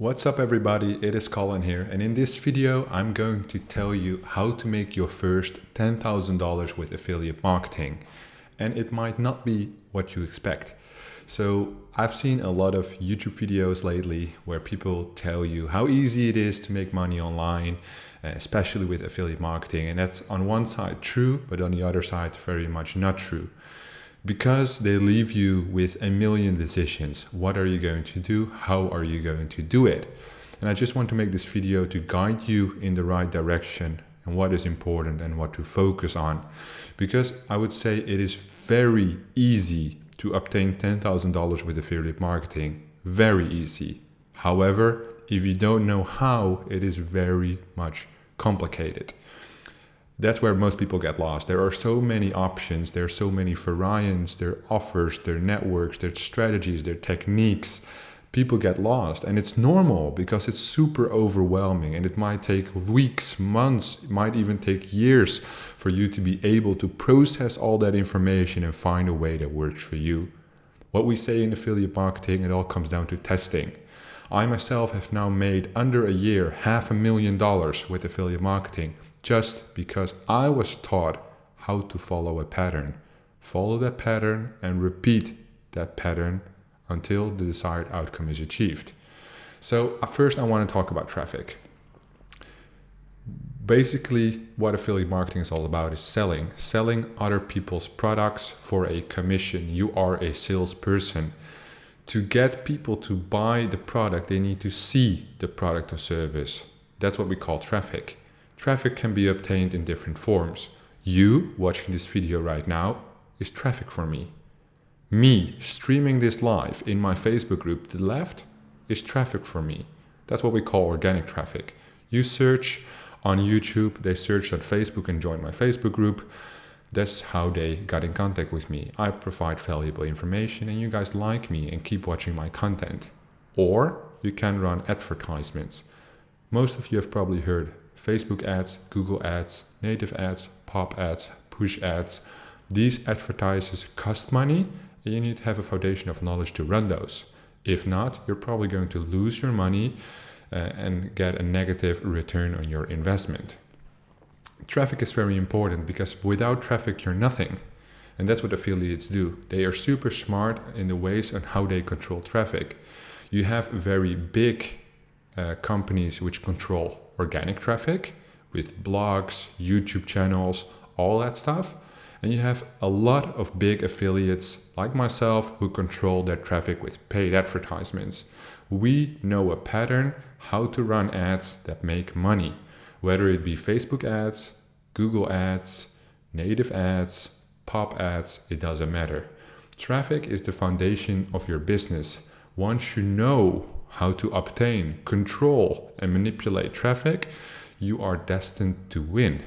What's up everybody, it is Colin here, and in this video I'm going to tell you how to make your first $10,000 with affiliate marketing. And it might not be what you expect. So I've seen a lot of YouTube videos lately where people tell you how easy it is to make money online, especially with affiliate marketing. And that's on one side true, but on the other side very much not true. Because they leave you with a million decisions. What are you going to do? How are you going to do it? And I just want to make this video to guide you in the right direction and what is important and what to focus on. Because I would say it is very easy to obtain $10,000 with affiliate marketing. Very easy. However, if you don't know how, it is very much complicated. That's where most people get lost. There are so many options, there are so many variants, there are offers, there are networks, there are strategies, there are techniques. People get lost, and it's normal because it's super overwhelming, and it might take weeks, months, it might even take years for you to be able to process all that information and find a way that works for you. What we say in affiliate marketing, it all comes down to testing. I myself have now made under a year $500,000 with affiliate marketing just because I was taught how to follow a pattern. Follow that pattern and repeat that pattern until the desired outcome is achieved. So first I want to talk about traffic. Basically, what affiliate marketing is all about is selling other people's products for a commission. You are a salesperson. To get people to buy the product, they need to see the product or service. That's what we call traffic. Traffic can be obtained in different forms. You watching this video right now is traffic for me. Me streaming this live in my Facebook group to the left is traffic for me. That's what we call organic traffic. You search on YouTube, they searched on Facebook and joined my Facebook group. That's how they got in contact with me. I provide valuable information and you guys like me and keep watching my content. Or you can run advertisements. Most of you have probably heard Facebook ads, Google ads, native ads, pop ads, push ads. These advertisers cost money and you need to have a foundation of knowledge to run those. If not, you're probably going to lose your money and get a negative return on your investment. Traffic is very important because without traffic, you're nothing. And that's what affiliates do. They are super smart in the ways on how they control traffic. You have very big companies which control organic traffic with blogs, YouTube channels, all that stuff. And you have a lot of big affiliates like myself who control their traffic with paid advertisements. We know a pattern how to run ads that make money, whether it be Facebook ads, Google ads, native ads, pop ads, it doesn't matter. Traffic is the foundation of your business. Once you know how to obtain, control, and manipulate traffic, you are destined to win.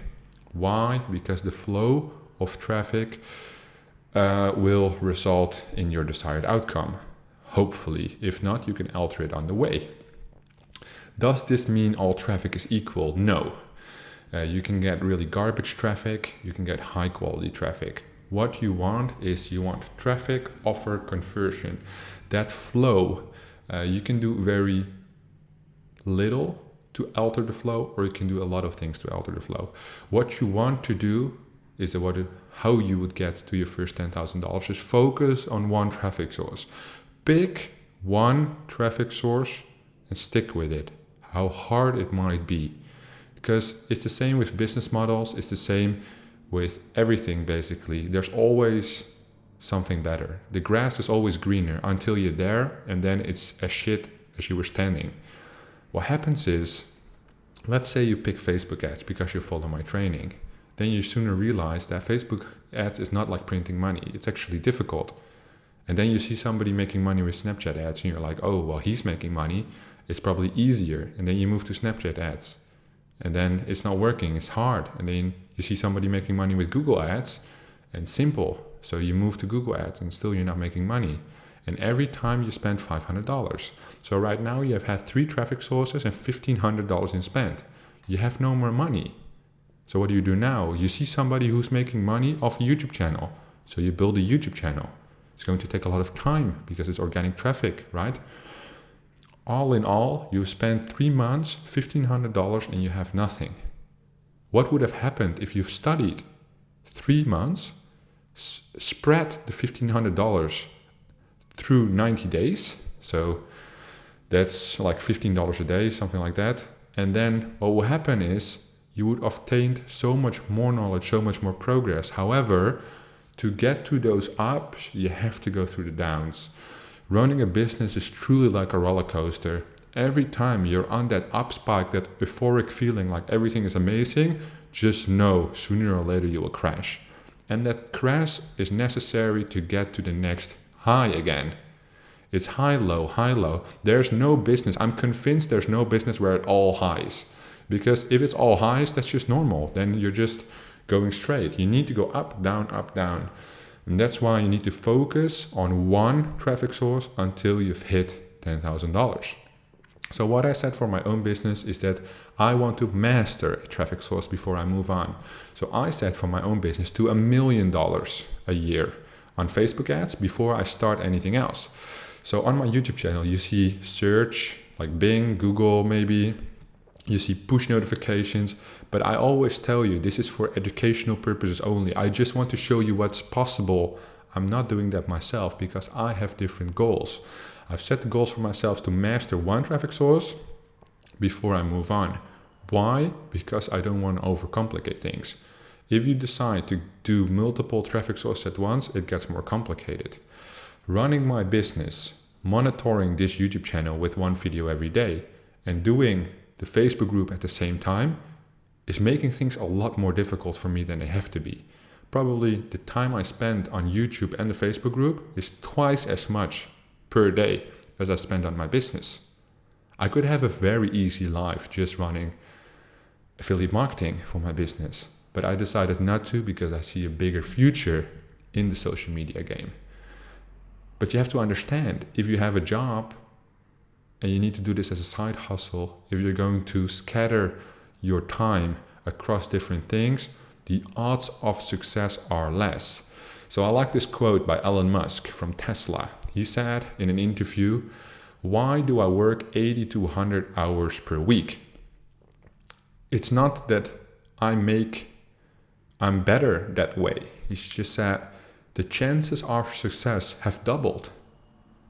Why? Because the flow of traffic will result in your desired outcome. Hopefully. If not, you can alter it on the way. Does this mean all traffic is equal? No. You can get really garbage traffic, you can get high quality traffic. What you want is you want traffic, offer, conversion. That flow, you can do very little to alter the flow, or you can do a lot of things to alter the flow. What you want to do is how you would get to your first $10,000 is focus on one traffic source. Pick one traffic source and stick with it, how hard it might be. Because it's the same with business models, it's the same with everything basically. There's always something better. The grass is always greener until you're there, and then it's as shit as you were standing. What happens is, let's say you pick Facebook ads because you follow my training. Then you sooner realize that Facebook ads is not like printing money. It's actually difficult. And then you see somebody making money with Snapchat ads and you're like, oh, well, he's making money. It's probably easier. And then you move to Snapchat ads. And then it's not working, it's hard. And then you see somebody making money with Google ads and simple. So you move to Google ads and still you're not making money. And every time you spend $500. So right now you have had 3 traffic sources and $1,500 in spend. You have no more money. So what do you do now? You see somebody who's making money off a YouTube channel. So you build a YouTube channel. It's going to take a lot of time because it's organic traffic, right? All in all, you spend 3 months, $1,500, and you have nothing. What would have happened if you've studied 3 months, spread the $1,500 through 90 days? So that's like $15 a day, something like that. And then what will happen is you would have obtained so much more knowledge, so much more progress. However, to get to those ups, you have to go through the downs. Running a business is truly like a roller coaster. Every time you're on that up spike, that euphoric feeling like everything is amazing, just know sooner or later you will crash. And that crash is necessary to get to the next high again. It's high, low, high, low. There's no business. I'm convinced there's no business where it all highs. Because if it's all highs, that's just normal. Then you're just going straight. You need to go up, down, up, down. And that's why you need to focus on one traffic source until you've hit $10,000. So what I said for my own business is that I want to master a traffic source before I move on. So I set for my own business to $1 million a year on Facebook ads before I start anything else. So on my YouTube channel, you see search, like Bing, Google maybe. You see push notifications, but I always tell you this is for educational purposes only. I just want to show you what's possible. I'm not doing that myself because I have different goals. I've set the goals for myself to master one traffic source before I move on. Why? Because I don't want to overcomplicate things. If you decide to do multiple traffic sources at once, it gets more complicated. Running my business, monitoring this YouTube channel with one video every day, and doing the Facebook group at the same time is making things a lot more difficult for me than they have to be. Probably the time I spend on YouTube and the Facebook group is twice as much per day as I spend on my business. I could have a very easy life just running affiliate marketing for my business, but I decided not to because I see a bigger future in the social media game. But you have to understand, if you have a job and you need to do this as a side hustle, if you're going to scatter your time across different things, the odds of success are less. So I like this quote by Elon Musk from Tesla. He said in an interview, "Why do I work 80 to 100 hours per week? It's not that I'm better that way." He just said, the chances of success have doubled.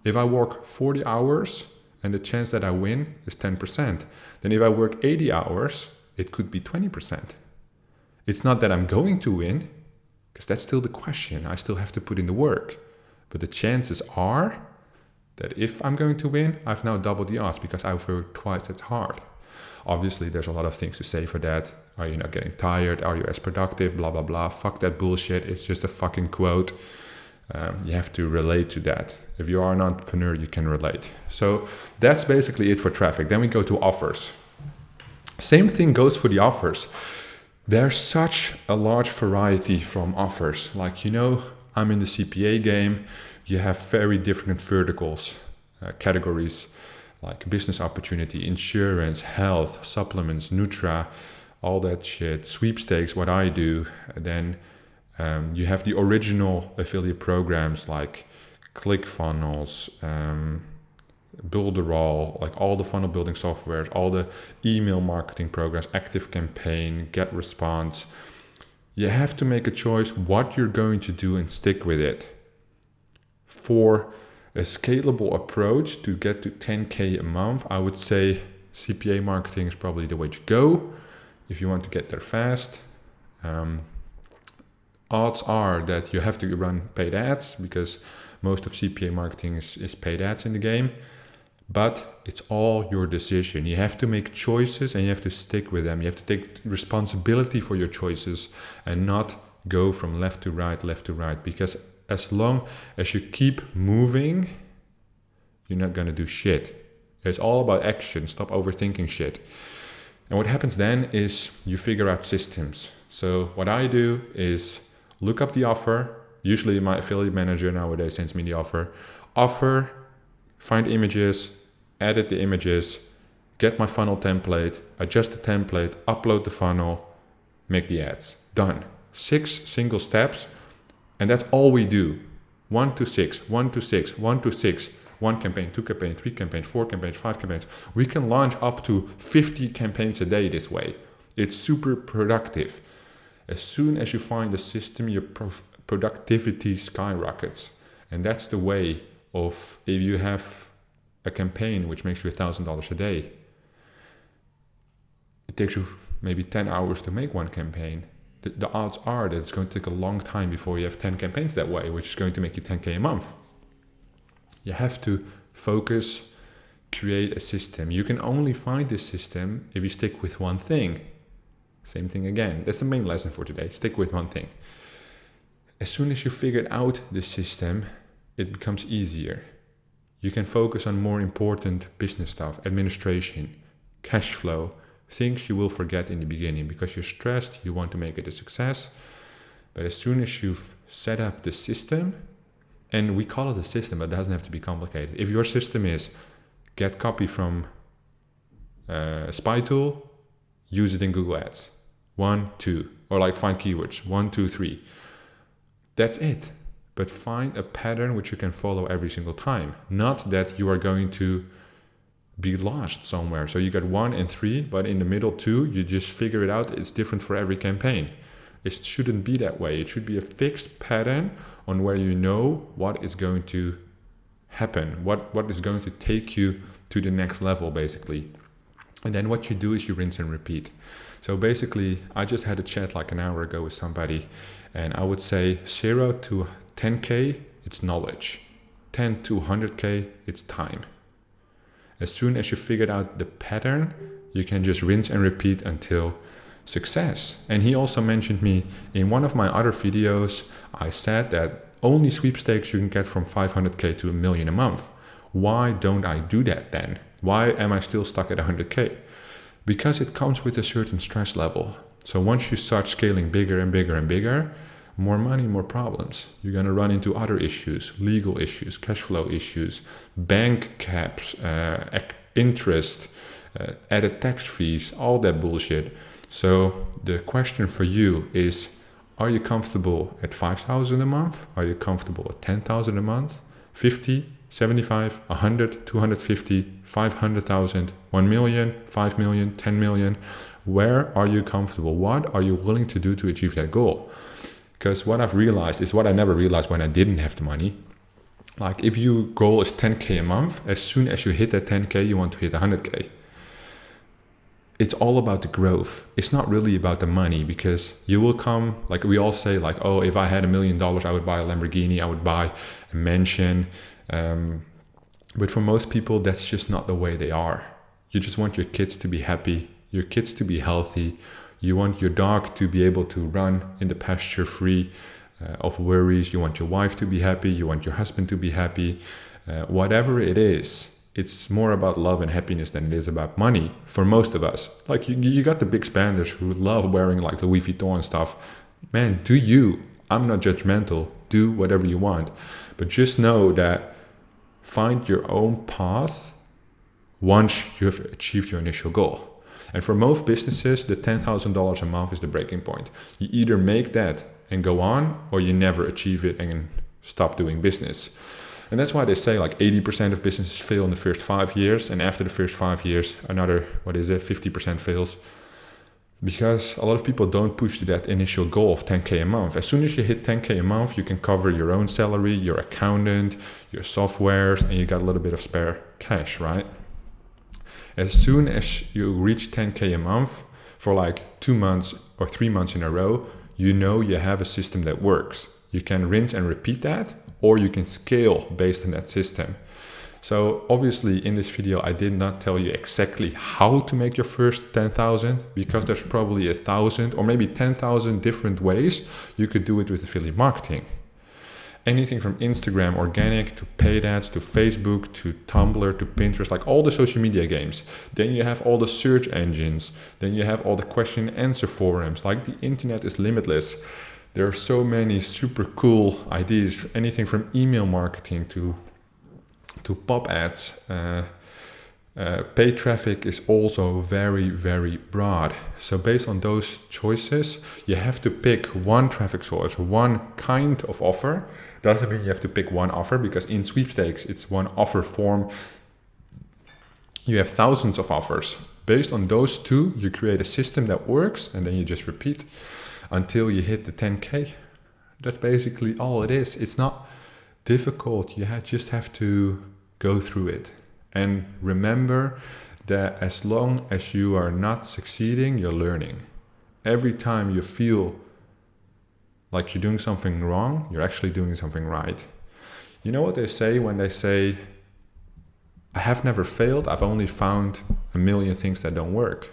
If I work 40 hours and the chance that I win is 10%, then if I work 80 hours, it could be 20%. It's not that I'm going to win, because that's still the question. I still have to put in the work. But the chances are that if I'm going to win, I've now doubled the odds because I've worked twice as hard. Obviously, there's a lot of things to say for that. Are you not getting tired? Are you as productive? Blah, blah, blah. Fuck that bullshit. It's just a fucking quote. You have to relate to that. If you are an entrepreneur, you can relate. So that's basically it for traffic. Then we go to offers. Same thing goes for the offers. There's such a large variety from offers. Like, I'm in the CPA game. You have very different verticals, categories like business opportunity, insurance, health, supplements, Nutra, all that shit, sweepstakes, what I do. And then you have the original affiliate programs like ClickFunnels, Builderall, like all the funnel building softwares, all the email marketing programs, ActiveCampaign, GetResponse. You have to make a choice what you're going to do and stick with it. For a scalable approach to get to 10K a month, I would say CPA marketing is probably the way to go if you want to get there fast. Odds are that you have to run paid ads because most of CPA marketing is paid ads in the game. But it's all your decision. You have to make choices and you have to stick with them. You have to take responsibility for your choices and not go from left to right, because as long as you keep moving, you're not going to do shit. It's all about action. Stop overthinking shit. And what happens then is you figure out systems. So what I do is look up the offer. Usually my affiliate manager nowadays sends me the offer, find images, edit the images, get my funnel template, adjust the template, upload the funnel, make the ads. Done. 6 single steps. And that's all we do. 1 to 6, 1 to 6, 1 to 6. 1 campaign, 2 campaigns, 3 campaigns, 4 campaigns, 5 campaigns. We can launch up to 50 campaigns a day this way. It's super productive. As soon as you find a system, your productivity skyrockets. And that's the way of, if you have a campaign which makes you $1,000 a day, it takes you maybe 10 hours to make one campaign. The odds are that it's going to take a long time before you have 10 campaigns that way, which is going to make you 10K a month. You have to focus, create a system. You can only find this system if you stick with one thing. Same thing again. That's the main lesson for today. Stick with one thing. As soon as you figured out the system, it becomes easier. You can focus on more important business stuff, administration, cash flow, things you will forget in the beginning because you're stressed, you want to make it a success. But as soon as you've set up the system, and we call it a system, but it doesn't have to be complicated. If your system is get copy from Spy Tool, use it in Google Ads. 1, 2, or like find keywords, 1, 2, 3. That's it. But find a pattern which you can follow every single time. Not that you are going to be lost somewhere. So you got 1 and 3, but in the middle 2, you just figure it out. It's different for every campaign. It shouldn't be that way. It should be a fixed pattern on where you know what is going to happen, what is going to take you to the next level, basically. And then what you do is you rinse and repeat. So basically, I just had a chat like an hour ago with somebody, and I would say 0 to 10K, it's knowledge. 10 to 100K, it's time. As soon as you figured out the pattern, you can just rinse and repeat until success. And he also mentioned me in one of my other videos. I said that only sweepstakes you can get from 500K to $1 million a month. Why don't I do that then? Why am I still stuck at 100K? Because it comes with a certain stress level. So once you start scaling bigger and bigger and bigger, more money, more problems. You're going to run into other issues, legal issues, cash flow issues, bank caps, interest, added tax fees, all that bullshit. So the question for you is, are you comfortable at 5,000 a month? Are you comfortable at 10,000 a month? 50, 75, 100, 250, 500,000, 1 million, 5 million, 10 million? Where are you comfortable? What are you willing to do to achieve that goal? Because what I've realized is what I never realized when I didn't have the money. Like if your goal is 10K a month, as soon as you hit that 10K, you want to hit 100K. It's all about the growth. It's not really about the money, because you will come, like we all say, like, oh, if I had $1 million, I would buy a Lamborghini, I would buy a mansion. But for most people, that's just not the way they are. You just want your kids to be happy, your kids to be healthy. You want your dog to be able to run in the pasture free of worries. You want your wife to be happy. You want your husband to be happy. Whatever it is, it's more about love and happiness than it is about money for most of us. Like you got the big spenders who love wearing like Louis Vuitton and stuff. Man, do you. I'm not judgmental. Do whatever you want. But just know that find your own path once you have achieved your initial goal. And for most businesses, the $10,000 a month is the breaking point. You either make that and go on, or you never achieve it and stop doing business. And that's why they say like 80% of businesses fail in the first 5 years. And after the first 5 years, another, 50% fails. Because a lot of people don't push to that initial goal of 10K a month. As soon as you hit 10K a month, you can cover your own salary, your accountant, your softwares, and you got a little bit of spare cash, right? As soon as you reach 10K a month for like 2 months or 3 months in a row, you know you have a system that works. You can rinse and repeat that, or you can scale based on that system. So obviously in this video, I did not tell you exactly how to make your first 10,000, because there's probably 1,000 or maybe 10,000 different ways you could do it with affiliate marketing. Anything from Instagram organic to paid ads to Facebook to Tumblr to Pinterest, like all the social media games. Then you have all the search engines. Then you have all the question and answer forums. Like the internet is limitless. There are so many super cool ideas. Anything from email marketing to pop ads. Paid traffic is also very, very broad. So based on those choices, you have to pick one traffic source, one kind of offer Doesn't mean you have to pick one offer, because in sweepstakes, it's one offer form. You have thousands of offers. Based on those two, you create a system that works, and then you just repeat until you hit the 10K. That's basically all it is. It's not difficult. You just have to go through it. And remember that as long as you are not succeeding, you're learning. Every time you feel like you're doing something wrong, you're actually doing something right. You know what they say when they say, I have never failed, I've only found a million things that don't work.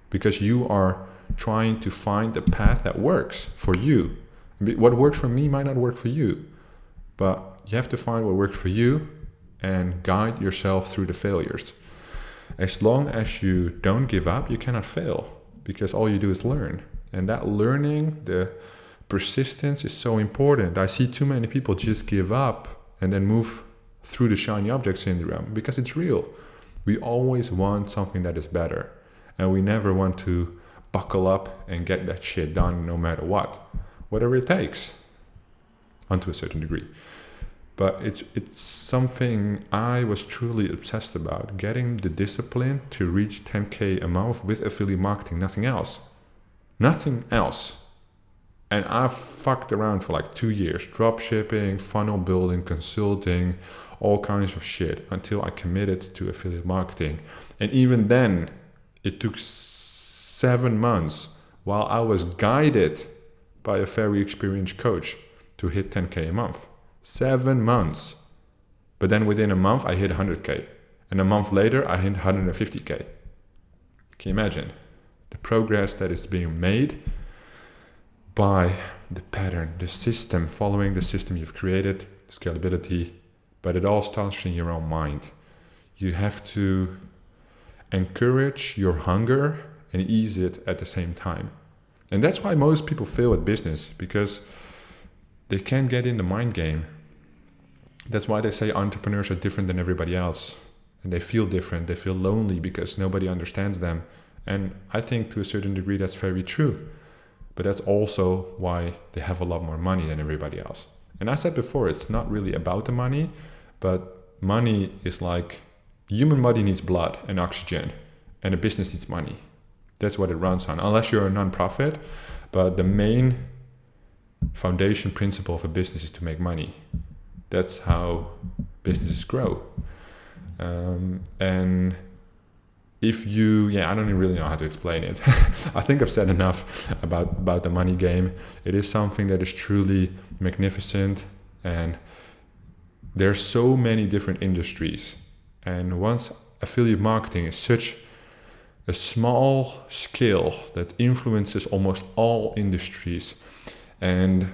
Because you are trying to find the path that works for you. What works for me might not work for you, but you have to find what works for you and guide yourself through the failures. As long as you don't give up, you cannot fail, because all you do is learn. And that learning, the persistence, is so important. I see too many people just give up and then move through the shiny object syndrome, because it's real. We always want something that is better, and we never want to buckle up and get that shit done no matter what, whatever it takes, unto a certain degree. But it's something I was truly obsessed about, getting the discipline to reach 10K a month with affiliate marketing, nothing else. Nothing else. And I've fucked around for like 2 years, drop shipping, funnel building, consulting, all kinds of shit, until I committed to affiliate marketing. And even then, it took 7 months while I was guided by a very experienced coach to hit 10K a month. 7 months. But then within a month, I hit 100K. And a month later, I hit 150K. Can you imagine the progress that is being made by the pattern, the system, following the system you've created, scalability, but it all starts in your own mind. You have to encourage your hunger and ease it at the same time. And that's why most people fail at business, because they can't get in the mind game. That's why they say entrepreneurs are different than everybody else. And they feel different. They feel lonely because nobody understands them. And I think to a certain degree that's very true. But that's also why they have a lot more money than everybody else. And I said before, it's not really about the money, but money is like, human body needs blood and oxygen, and a business needs money. That's what it runs on, unless you're a non-profit. But the main foundation principle of a business is to make money. That's how businesses grow. And if you, I don't really know how to explain it. I think I've said enough about the money game. It is something that is truly magnificent, and there's so many different industries. And once affiliate marketing is such a small scale that influences almost all industries. And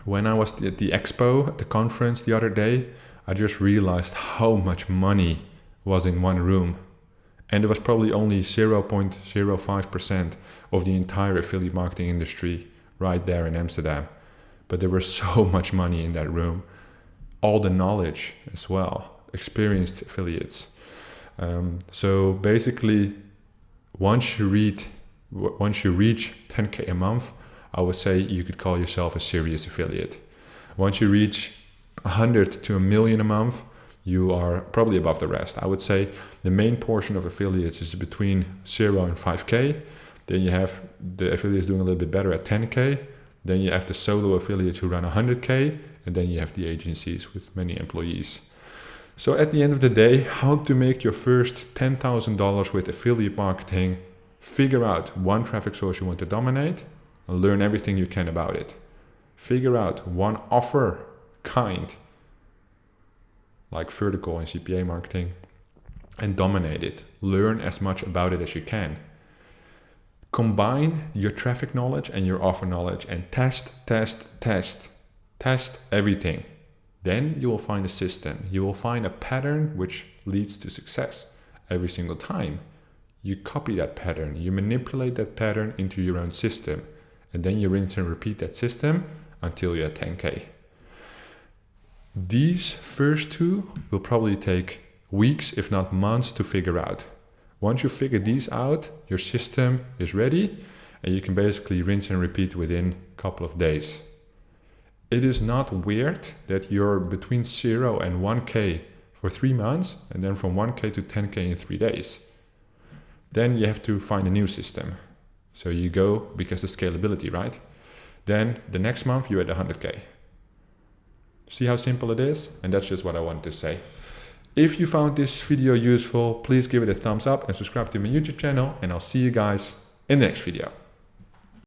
when I was at the expo, at the conference the other day, I just realized how much money was in one room. And it was probably only 0.05% of the entire affiliate marketing industry right there in Amsterdam. But there was so much money in that room. All the knowledge as well, experienced affiliates. So basically, once you reach 10K a month, I would say you could call yourself a serious affiliate. Once you reach 100 to a million a month, you are probably above the rest. I would say the main portion of affiliates is between 0 and 5K. Then you have the affiliates doing a little bit better at 10K. Then you have the solo affiliates who run 100K. And then you have the agencies with many employees. So at the end of the day, how to make your first $10,000 with affiliate marketing, figure out one traffic source you want to dominate, and learn everything you can about it. Figure out one offer kind, like vertical and CPA marketing, and dominate it. Learn as much about it as you can. Combine your traffic knowledge and your offer knowledge and test. Test everything. Then you will find a system. You will find a pattern which leads to success every single time. You copy that pattern. You manipulate that pattern into your own system. And then you rinse and repeat that system until you're at 10K. These first two will probably take weeks, if not months, to figure out. Once you figure these out, your system is ready, and you can basically rinse and repeat within a couple of days. It is not weird that you're between 0 and 1K for 3 months and then from 1K to 10K in 3 days. Then you have to find a new system. So you go, because of scalability, right? Then the next month you're at 100K. See how simple it is? And that's just what I wanted to say. If you found this video useful, please give it a thumbs up and subscribe to my YouTube channel, and I'll see you guys in the next video.